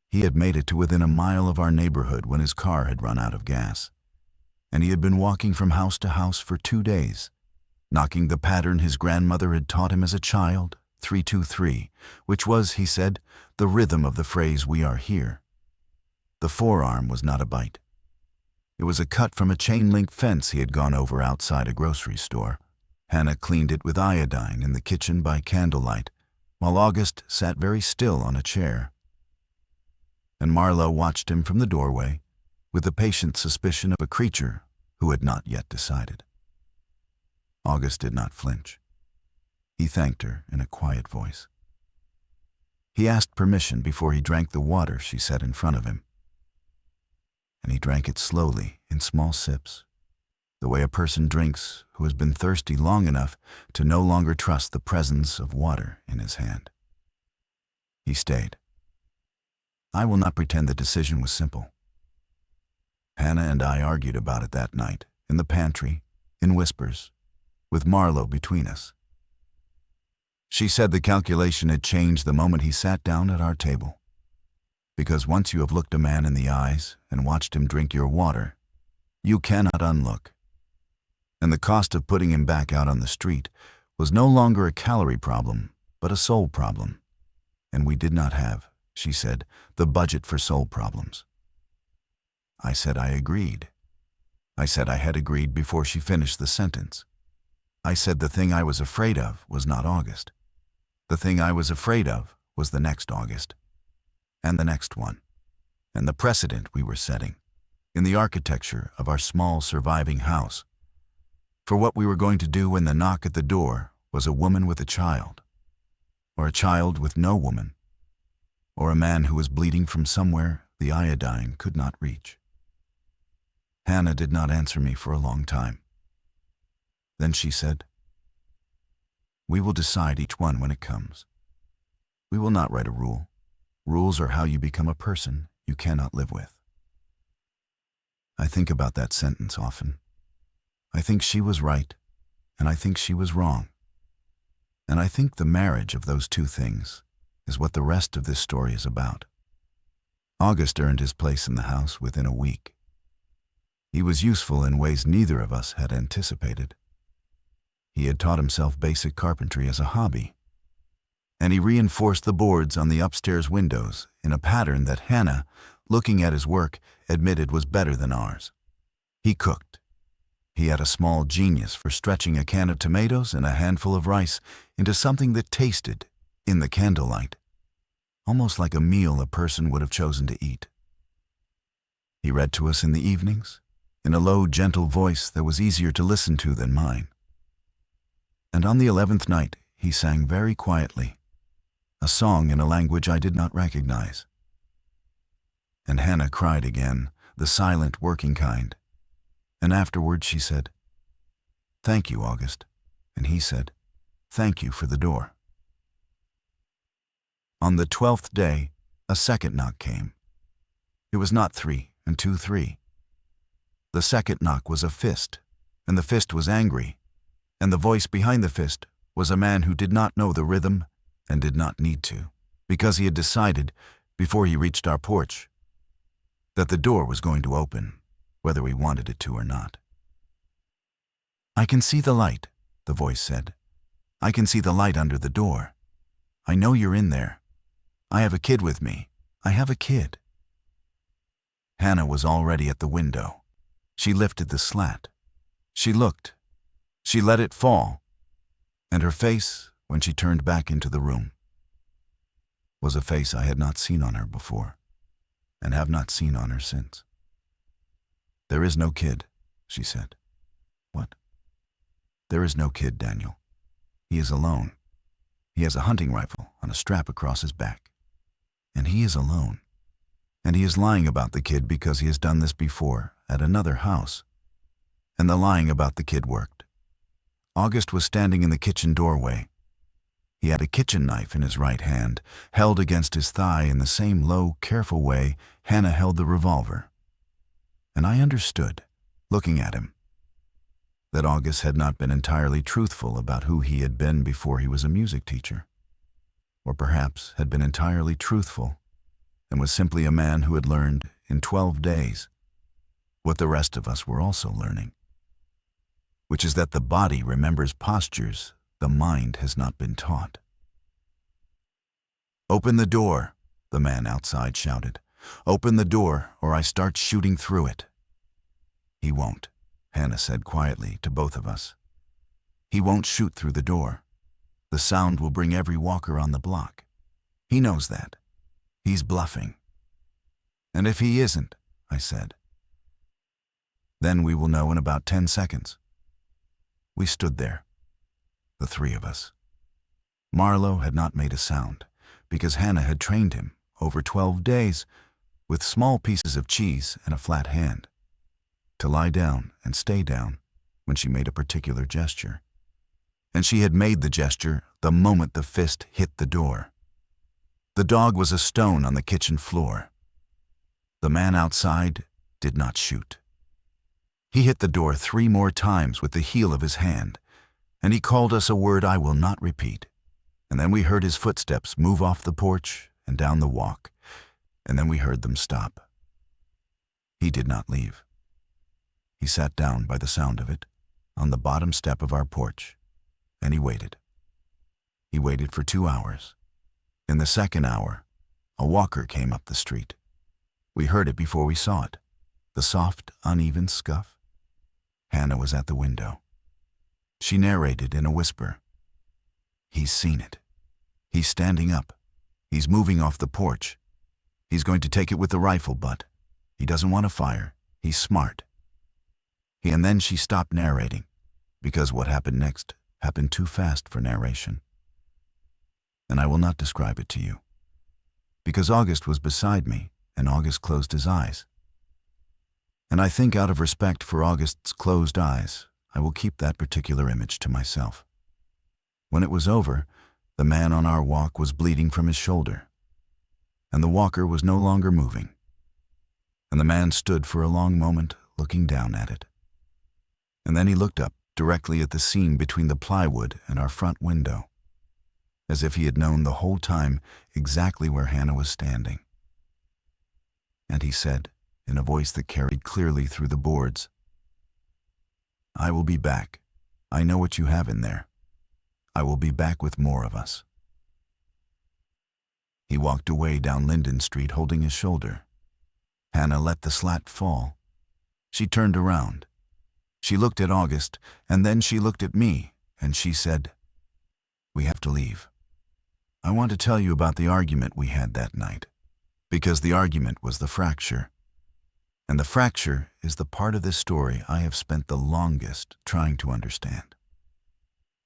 He had made it to within a mile of our neighborhood when his car had run out of gas, and he had been walking from house to house for 2 days, knocking the pattern his grandmother had taught him as a child, 3-2-3, which was, he said, the rhythm of the phrase "we are here." The forearm was not a bite. It was a cut from a chain-link fence he had gone over outside a grocery store. Hannah cleaned it with iodine in the kitchen by candlelight, while August sat very still on a chair. And Marlowe watched him from the doorway with the patient suspicion of a creature who had not yet decided. August did not flinch. He thanked her in a quiet voice. He asked permission before he drank the water she set in front of him. And he drank it slowly, in small sips, the way a person drinks who has been thirsty long enough to no longer trust the presence of water in his hand. He stayed. I will not pretend the decision was simple. Hannah and I argued about it that night, in the pantry, in whispers, with Marlowe between us. She said the calculation had changed the moment he sat down at our table. Because once you have looked a man in the eyes and watched him drink your water, you cannot unlook. And the cost of putting him back out on the street was no longer a calorie problem, but a soul problem. And we did not have, she said, the budget for soul problems. I said I agreed. I said I had agreed before she finished the sentence. I said the thing I was afraid of was not August. The thing I was afraid of was the next August. And the next one, and the precedent we were setting, in the architecture of our small surviving house, for what we were going to do when the knock at the door was a woman with a child, or a child with no woman, or a man who was bleeding from somewhere the iodine could not reach. Hannah did not answer me for a long time. Then she said, "We will decide each one when it comes. We will not write a rule. Rules are how you become a person you cannot live with." I think about that sentence often. I think she was right, and I think she was wrong. And I think the marriage of those two things is what the rest of this story is about. August earned his place in the house within a week. He was useful in ways neither of us had anticipated. He had taught himself basic carpentry as a hobby, and he reinforced the boards on the upstairs windows in a pattern that Hannah, looking at his work, admitted was better than ours. He cooked. He had a small genius for stretching a can of tomatoes and a handful of rice into something that tasted, in the candlelight, almost like a meal a person would have chosen to eat. He read to us in the evenings, in a low, gentle voice that was easier to listen to than mine. And on the 11th night, he sang very quietly, a song in a language I did not recognize. And Hannah cried again, the silent, working kind. And afterward she said, "Thank you, August." And he said, "Thank you for the door." On the 12th day, a second knock came. It was not 3 and 2-3. The second knock was a fist, and the fist was angry, and the voice behind the fist was a man who did not know the rhythm and did not need to, because he had decided, before he reached our porch, that the door was going to open, whether we wanted it to or not. "I can see the light," the voice said. "I can see the light under the door. I know you're in there. I have a kid with me. I have a kid." Hannah was already at the window. She lifted the slat. She looked. She let it fall. And her face, when she turned back into the room, was a face I had not seen on her before, and have not seen on her since. "There is no kid," she said. "What?" "There is no kid, Daniel. He is alone. He has a hunting rifle on a strap across his back. And he is alone. And he is lying about the kid because he has done this before at another house. And the lying about the kid worked. August was standing in the kitchen doorway. He had a kitchen knife in his right hand, held against his thigh in the same low, careful way Hannah held the revolver. And I understood, looking at him, that August had not been entirely truthful about who he had been before he was a music teacher, or perhaps had been entirely truthful and was simply a man who had learned in 12 days what the rest of us were also learning, which is that the body remembers postures the mind has not been taught. "Open the door," the man outside shouted. "Open the door, or I start shooting through it." "He won't," Hannah said quietly to both of us. "He won't shoot through the door. The sound will bring every walker on the block. He knows that. He's bluffing." "And if he isn't," I said, "then we will know in about 10 seconds. We stood there, the three of us. Marlowe had not made a sound, because Hannah had trained him over 12 days with small pieces of cheese and a flat hand to lie down and stay down when she made a particular gesture. And she had made the gesture the moment the fist hit the door. The dog was a stone on the kitchen floor. The man outside did not shoot. He hit the door 3 more times with the heel of his hand, and he called us a word I will not repeat. And then we heard his footsteps move off the porch and down the walk, and then we heard them stop. He did not leave. He sat down by the sound of it, on the bottom step of our porch, and he waited. He waited for 2 hours. In the second hour, a walker came up the street. We heard it before we saw it, the soft, uneven scuff. Hannah was at the window. She narrated in a whisper. "He's seen it. He's standing up. He's moving off the porch. He's going to take it with the rifle butt. He doesn't want to fire. He's smart." And then she stopped narrating, because what happened next happened too fast for narration. And I will not describe it to you, because August was beside me, and August closed his eyes. And I think out of respect for August's closed eyes, I will keep that particular image to myself. When it was over, the man on our walk was bleeding from his shoulder, and the walker was no longer moving. And the man stood for a long moment looking down at it. And then he looked up directly at the seam between the plywood and our front window, as if he had known the whole time exactly where Hannah was standing. And he said, in a voice that carried clearly through the boards, "I will be back. I know what you have in there. I will be back with more of us." He walked away down Linden Street holding his shoulder. Hannah let the slat fall. She turned around. She looked at August, and then she looked at me, and she said, "We have to leave. I want to tell you about the argument we had that night, because the argument was the fracture. And the fracture is the part of this story I have spent the longest trying to understand."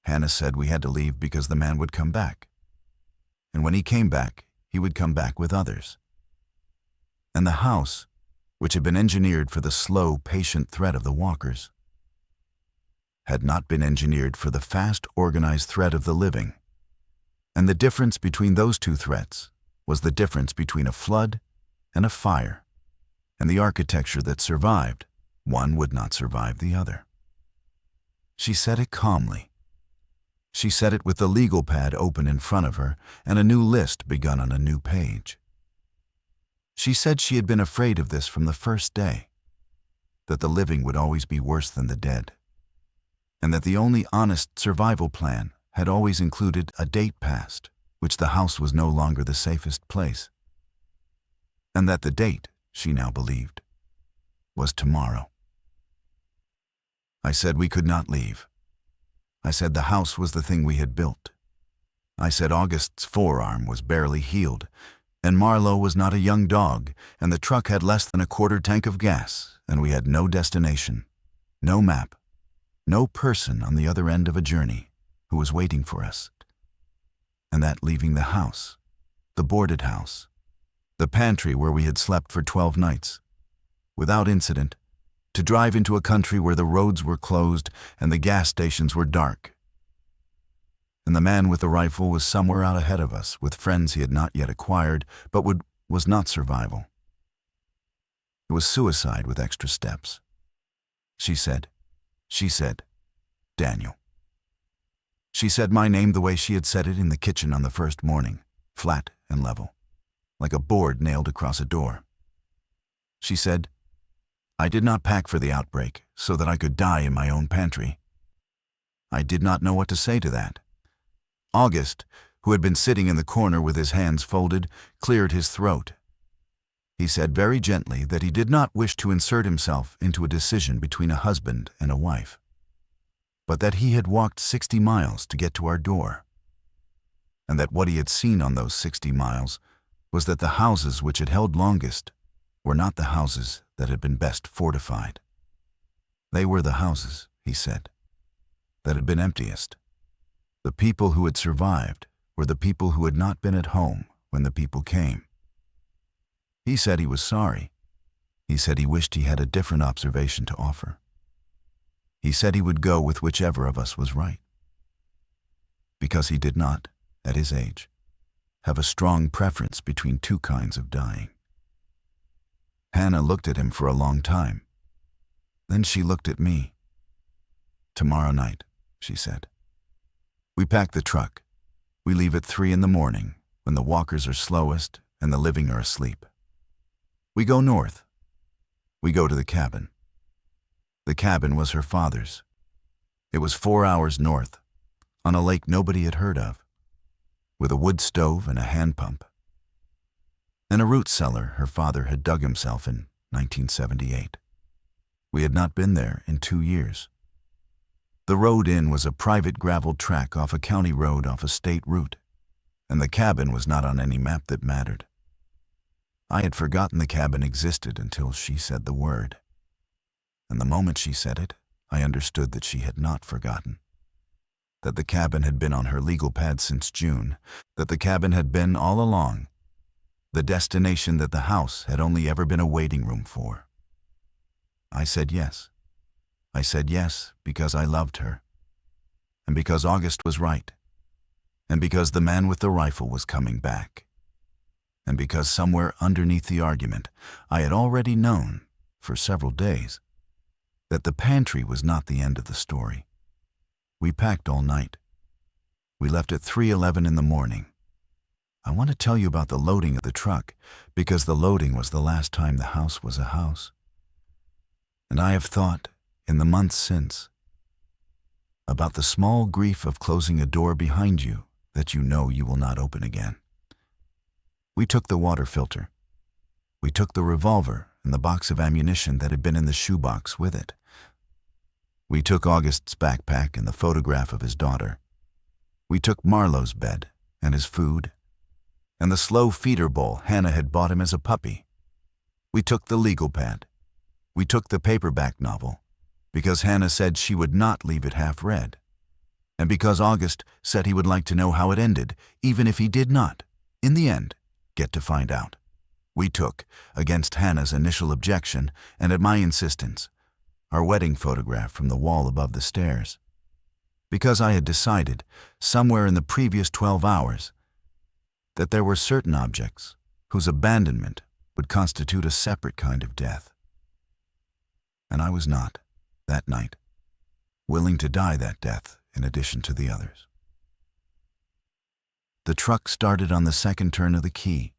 Hannah said we had to leave because the man would come back. And when he came back, he would come back with others. And the house, which had been engineered for the slow, patient threat of the walkers, had not been engineered for the fast, organized threat of the living. And the difference between those two threats was the difference between a flood and a fire. And the architecture that survived, one would not survive the other. She said it calmly. She said it with the legal pad open in front of her and a new list begun on a new page. She said she had been afraid of this from the first day, that the living would always be worse than the dead, and that the only honest survival plan had always included a date past, which the house was no longer the safest place, and that the date, she now believed, was tomorrow. I said we could not leave. I said the house was the thing we had built. I said August's forearm was barely healed, and Marlowe was not a young dog, and the truck had less than a quarter tank of gas, and we had no destination, no map, no person on the other end of a journey who was waiting for us, and that leaving the house, the boarded house, the pantry where we had slept for 12 nights, without incident, to drive into a country where the roads were closed and the gas stations were dark. And the man with the rifle was somewhere out ahead of us with friends he had not yet acquired, but was not survival. It was suicide with extra steps. She said, Daniel. She said my name the way she had said it in the kitchen on the first morning, flat and level, like a board nailed across a door. She said, I did not pack for the outbreak so that I could die in my own pantry. I did not know what to say to that. August, who had been sitting in the corner with his hands folded, cleared his throat. He said very gently that he did not wish to insert himself into a decision between a husband and a wife, but that he had walked 60 miles to get to our door, and that what he had seen on those 60 miles was that the houses which had held longest were not the houses that had been best fortified. They were the houses, he said, that had been emptiest. The people who had survived were the people who had not been at home when the people came. He said he was sorry. He said he wished he had a different observation to offer. He said he would go with whichever of us was right, because he did not, at his age, have a strong preference between two kinds of dying. Hannah looked at him for a long time. Then she looked at me. Tomorrow night, she said. We pack the truck. We leave at 3 in the morning, when the walkers are slowest and the living are asleep. We go north. We go to the cabin. The cabin was her father's. It was 4 hours north, on a lake nobody had heard of, with a wood stove and a hand pump, and a root cellar her father had dug himself in 1978. We had not been there in 2 years. The road in was a private graveled track off a county road off a state route, and the cabin was not on any map that mattered. I had forgotten the cabin existed until she said the word. And the moment she said it, I understood that she had not forgotten. That the cabin had been on her legal pad since June, that the cabin had been, all along, the destination that the house had only ever been a waiting room for. I said yes. I said yes because I loved her, and because August was right, and because the man with the rifle was coming back, and because somewhere underneath the argument I had already known, for several days, that the pantry was not the end of the story. We packed all night. We left at 3:11 in the morning. I want to tell you about the loading of the truck, because the loading was the last time the house was a house. And I have thought, in the months since, about the small grief of closing a door behind you that you know you will not open again. We took the water filter. We took the revolver and the box of ammunition that had been in the shoebox with it. We took August's backpack and the photograph of his daughter. We took Marlowe's bed and his food and the slow feeder bowl Hannah had bought him as a puppy. We took the legal pad. We took the paperback novel, because Hannah said she would not leave it half-read, and because August said he would like to know how it ended, even if he did not, in the end, get to find out. We took, against Hannah's initial objection and at my insistence, our wedding photograph from the wall above the stairs, because I had decided, somewhere in the previous 12 hours, that there were certain objects whose abandonment would constitute a separate kind of death. And I was not, that night, willing to die that death in addition to the others. The truck started on the second turn of the key.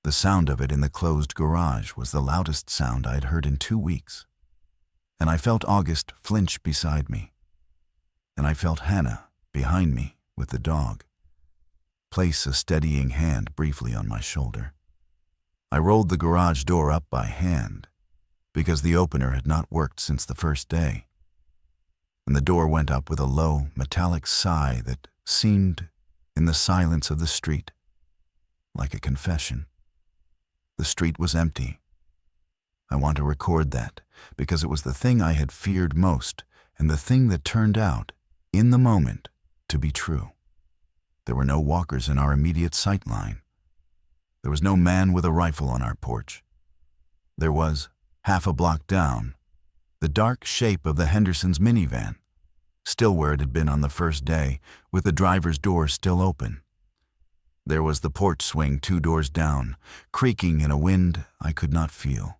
The sound of it in the closed garage was the loudest sound I'd heard in 2 weeks. And I felt August flinch beside me. And I felt Hannah, behind me, with the dog, place a steadying hand briefly on my shoulder. I rolled the garage door up by hand, because the opener had not worked since the first day. And the door went up with a low, metallic sigh that seemed, in the silence of the street, like a confession. The street was empty. I want to record that, because it was the thing I had feared most, and the thing that turned out, in the moment, to be true. There were no walkers in our immediate sight line. There was no man with a rifle on our porch. There was, half a block down, the dark shape of the Hendersons' minivan, still where it had been on the first day, with the driver's door still open. There was the porch swing 2 doors down, creaking in a wind I could not feel.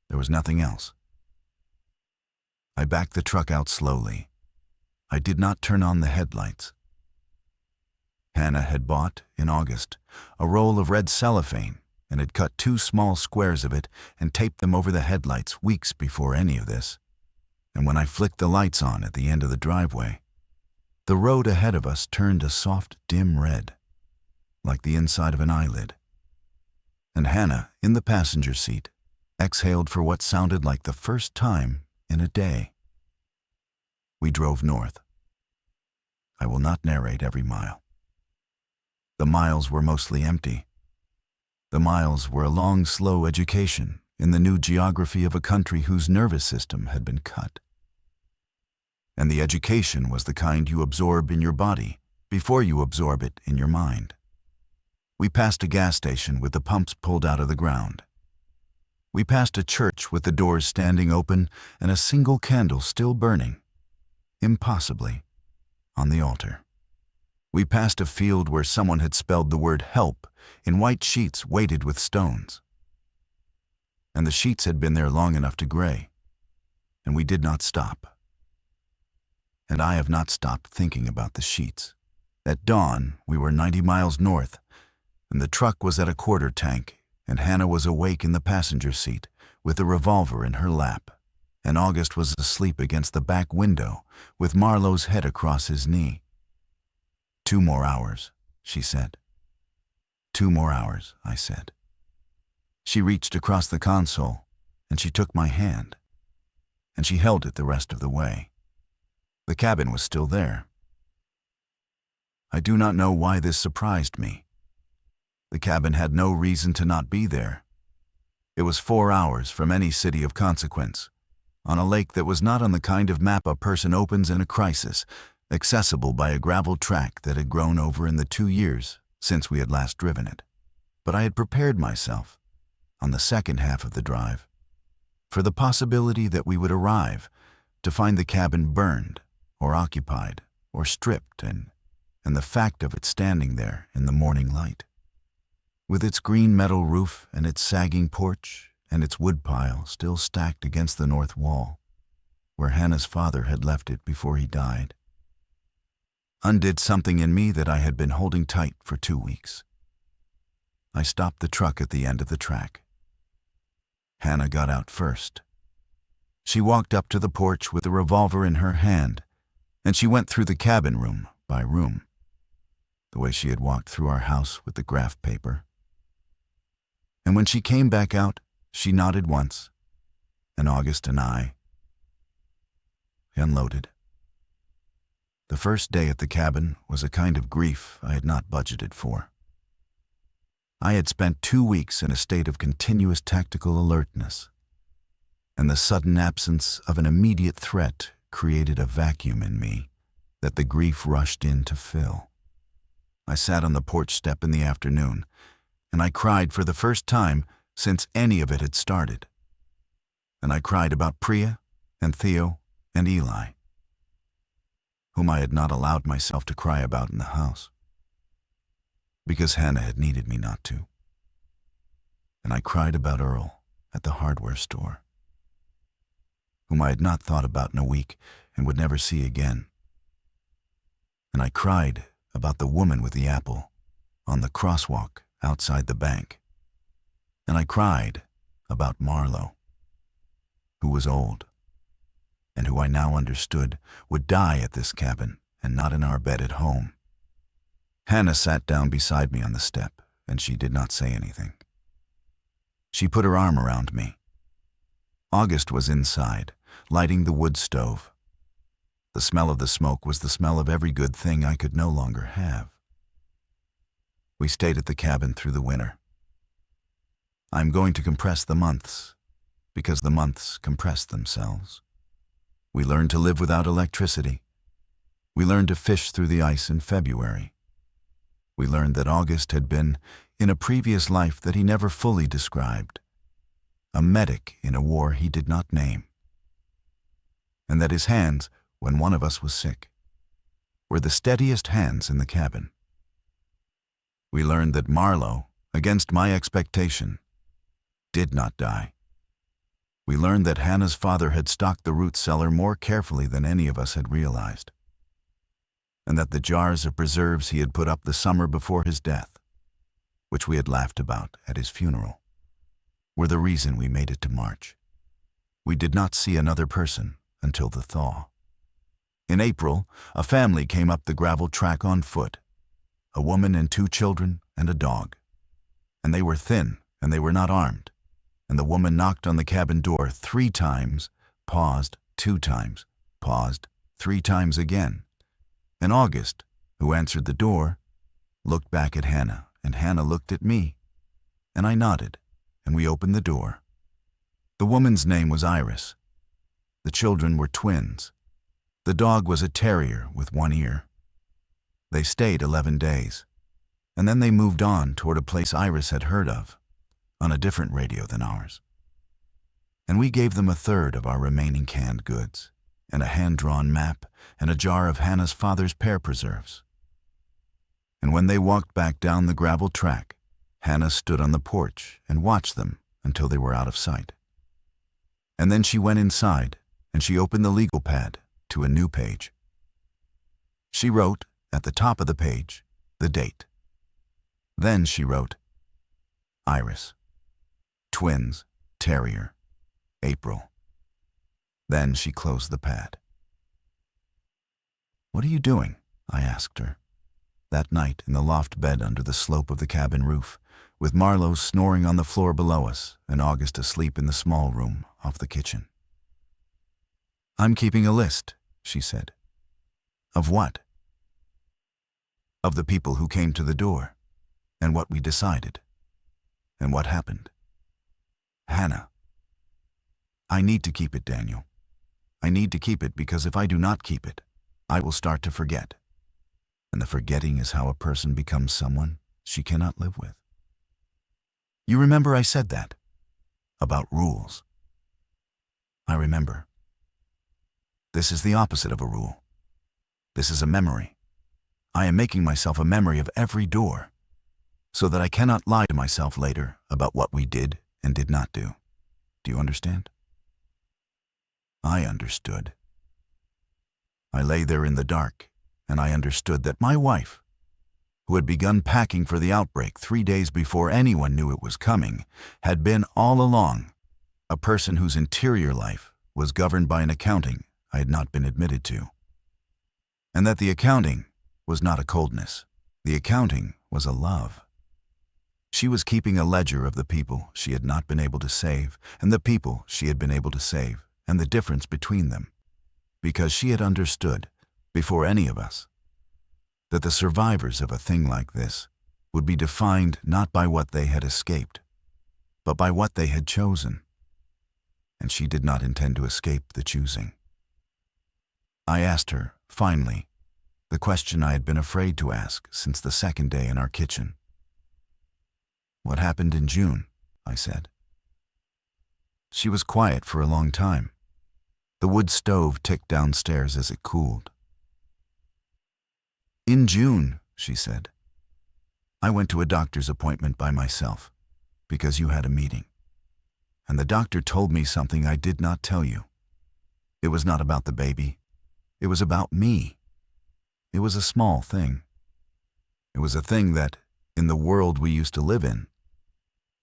There was nothing else. I backed the truck out slowly. I did not turn on the headlights. Hannah had bought, in August, a roll of red cellophane and had cut 2 small squares of it and taped them over the headlights weeks before any of this. And when I flicked the lights on at the end of the driveway, the road ahead of us turned a soft, dim red, like the inside of an eyelid. And Hannah, in the passenger seat, exhaled for what sounded like the first time in a day. We drove north. I will not narrate every mile. The miles were mostly empty. The miles were a long, slow education in the new geography of a country whose nervous system had been cut. And the education was the kind you absorb in your body before you absorb it in your mind. We passed a gas station with the pumps pulled out of the ground. We passed a church with the doors standing open and a single candle still burning, impossibly, on the altar. We passed a field where someone had spelled the word help in white sheets weighted with stones. And the sheets had been there long enough to gray, and we did not stop. And I have not stopped thinking about the sheets. At dawn, we were 90 miles north, and the truck was at a quarter tank, and Hannah was awake in the passenger seat with a revolver in her lap, and August was asleep against the back window with Marlowe's head across his knee. 2 more hours, she said. 2 more hours, I said. She reached across the console, and she took my hand, and she held it the rest of the way. The cabin was still there. I do not know why this surprised me. The cabin had no reason to not be there. It was 4 hours from any city of consequence, on a lake that was not on the kind of map a person opens in a crisis, accessible by a gravel track that had grown over in the 2 years since we had last driven it. But I had prepared myself, on the second half of the drive, for the possibility that we would arrive to find the cabin burned, or occupied, or stripped, and the fact of it standing there in the morning light, with its green metal roof and its sagging porch and its woodpile still stacked against the north wall, where Hannah's father had left it before he died, undid something in me that I had been holding tight for 2 weeks. I stopped the truck at the end of the track. Hannah got out first. She walked up to the porch with a revolver in her hand, and she went through the cabin room by room, the way she had walked through our house with the graph paper. And when she came back out, she nodded once, and August and I unloaded. The first day at the cabin was a kind of grief I had not budgeted for. I had spent 2 weeks in a state of continuous tactical alertness, and the sudden absence of an immediate threat created a vacuum in me that the grief rushed in to fill. I sat on the porch step in the afternoon, and I cried for the first time since any of it had started. And I cried about Priya and Theo and Eli, whom I had not allowed myself to cry about in the house, because Hannah had needed me not to. And I cried about Earl at the hardware store, whom I had not thought about in a week and would never see again. And I cried about the woman with the apple on the crosswalk outside the bank. And I cried about Marlowe, who was old, and who I now understood would die at this cabin and not in our bed at home. Hannah sat down beside me on the step, and she did not say anything. She put her arm around me. August was inside, lighting the wood stove. The smell of the smoke was the smell of every good thing I could no longer have. We stayed at the cabin through the winter. I'm going to compress the months, because the months compress themselves. We learned to live without electricity. We learned to fish through the ice in February. We learned that August had been, in a previous life that he never fully described, a medic in a war he did not name, and that his hands, when one of us was sick, were the steadiest hands in the cabin. We learned that Marlowe, against my expectation, did not die. We learned that Hannah's father had stocked the root cellar more carefully than any of us had realized, and that the jars of preserves he had put up the summer before his death, which we had laughed about at his funeral, were the reason we made it to March. We did not see another person until the thaw. In April, a family came up the gravel track on foot, a woman and 2 children and a dog. And they were thin, and they were not armed. And the woman knocked on the cabin door 3 times, paused 2 times, paused 3 times again. And August, who answered the door, looked back at Hannah, and Hannah looked at me. And I nodded, and we opened the door. The woman's name was Iris. The children were twins. The dog was a terrier with 1 ear. They stayed 11 days, and then they moved on toward a place Iris had heard of, on a different radio than ours. And we gave them 1/3 of our remaining canned goods, and a hand-drawn map, and a jar of Hannah's father's pear preserves. And when they walked back down the gravel track, Hannah stood on the porch and watched them until they were out of sight. And then she went inside, and she opened the legal pad to a new page. She wrote, at the top of the page, the date. Then she wrote, Iris, twins, terrier, April. Then she closed the pad. "What are you doing?" I asked her, that night in the loft bed under the slope of the cabin roof, with Marlowe snoring on the floor below us and August asleep in the small room off the kitchen. "I'm keeping a list," she said. "Of what?" "Of the people who came to the door, and what we decided, and what happened." "Hannah." "I need to keep it, Daniel. I need to keep it because if I do not keep it, I will start to forget. And the forgetting is how a person becomes someone she cannot live with." "You remember I said that? About rules." "I remember. This is the opposite of a rule. This is a memory. I am making myself a memory of every door, so that I cannot lie to myself later about what we did and did not do. Do you understand?" I understood. I lay there in the dark, and I understood that my wife, who had begun packing for the outbreak 3 days before anyone knew it was coming, had been all along a person whose interior life was governed by an accounting I had not been admitted to. And that the accounting was not a coldness. The accounting was a love. She was keeping a ledger of the people she had not been able to save and the people she had been able to save and the difference between them, because she had understood, before any of us, that the survivors of a thing like this would be defined not by what they had escaped, but by what they had chosen. And she did not intend to escape the choosing. I asked her, finally, the question I had been afraid to ask since the second day in our kitchen. "What happened in June?" I said. She was quiet for a long time. The wood stove ticked downstairs as it cooled. "In June," she said, "I went to a doctor's appointment by myself, because you had a meeting. And the doctor told me something I did not tell you. It was not about the baby. It was about me. It was a small thing. It was a thing that, in the world we used to live in,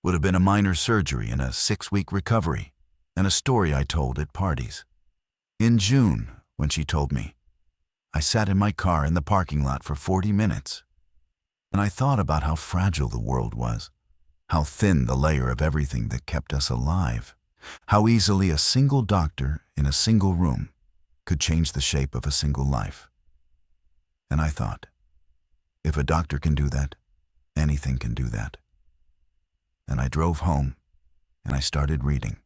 would have been a minor surgery and a 6-week recovery, and a story I told at parties. In June, when she told me, I sat in my car in the parking lot for 40 minutes, and I thought about how fragile the world was, how thin the layer of everything that kept us alive, how easily a single doctor in a single room could change the shape of a single life. And I thought, if a doctor can do that, anything can do that. And I drove home, and I started reading.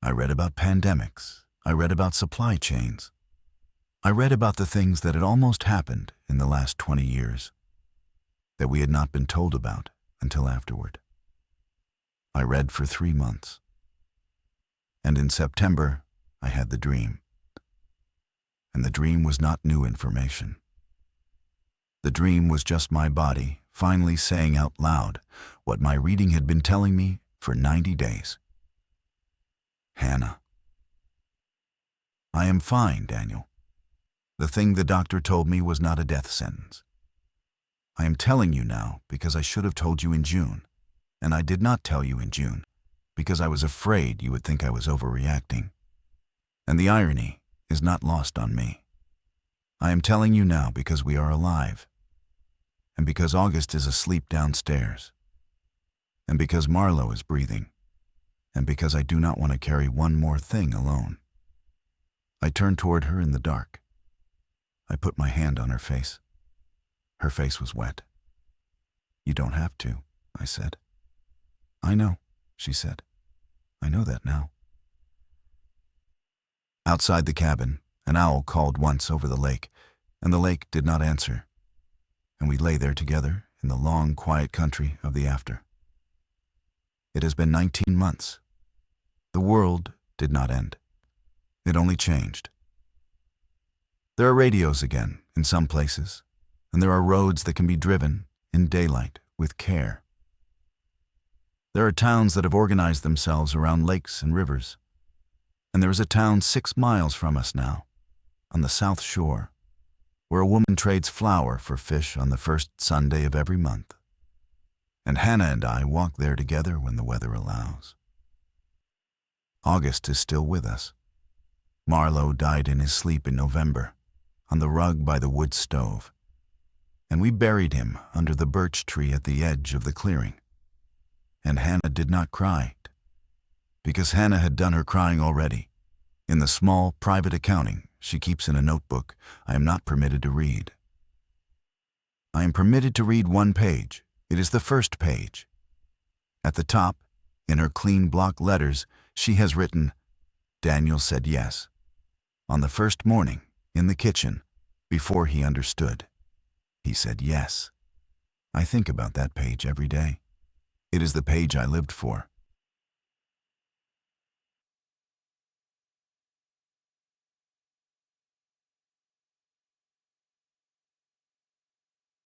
I read about pandemics. I read about supply chains. I read about the things that had almost happened in the last 20 years, that we had not been told about until afterward. I read for 3 months. And in September, I had the dream. And the dream was not new information. The dream was just my body finally saying out loud what my reading had been telling me for 90 days. Hannah. I am fine, Daniel. The thing the doctor told me was not a death sentence. I am telling you now because I should have told you in June, and I did not tell you in June because I was afraid you would think I was overreacting. And the irony is not lost on me. I am telling you now because we are alive, and because August is asleep downstairs, and because Marlo is breathing, and because I do not want to carry one more thing alone. I turned toward her in the dark. I put my hand on her face. Her face was wet. You don't have to, I said. I know, she said. I know that now. Outside the cabin, an owl called once over the lake, and the lake did not answer, and we lay there together in the long, quiet country of the after. It has been 19 months. The world did not end. It only changed. There are radios again in some places, and there are roads that can be driven in daylight with care. There are towns that have organized themselves around lakes and rivers, and there is a town 6 miles from us now, on the south shore, where a woman trades flour for fish on the first Sunday of every month. And Hannah and I walk there together when the weather allows. August is still with us. Marlo died in his sleep in November, on the rug by the wood stove, and we buried him under the birch tree at the edge of the clearing. And Hannah did not cry, because Hannah had done her crying already. In the small private accounting she keeps in a notebook, I am not permitted to read. I am permitted to read one page. It is the first page. At the top, in her clean block letters, she has written, Daniel said yes. On the first morning, in the kitchen, before he understood, he said yes. I think about that page every day. It is the page I lived for.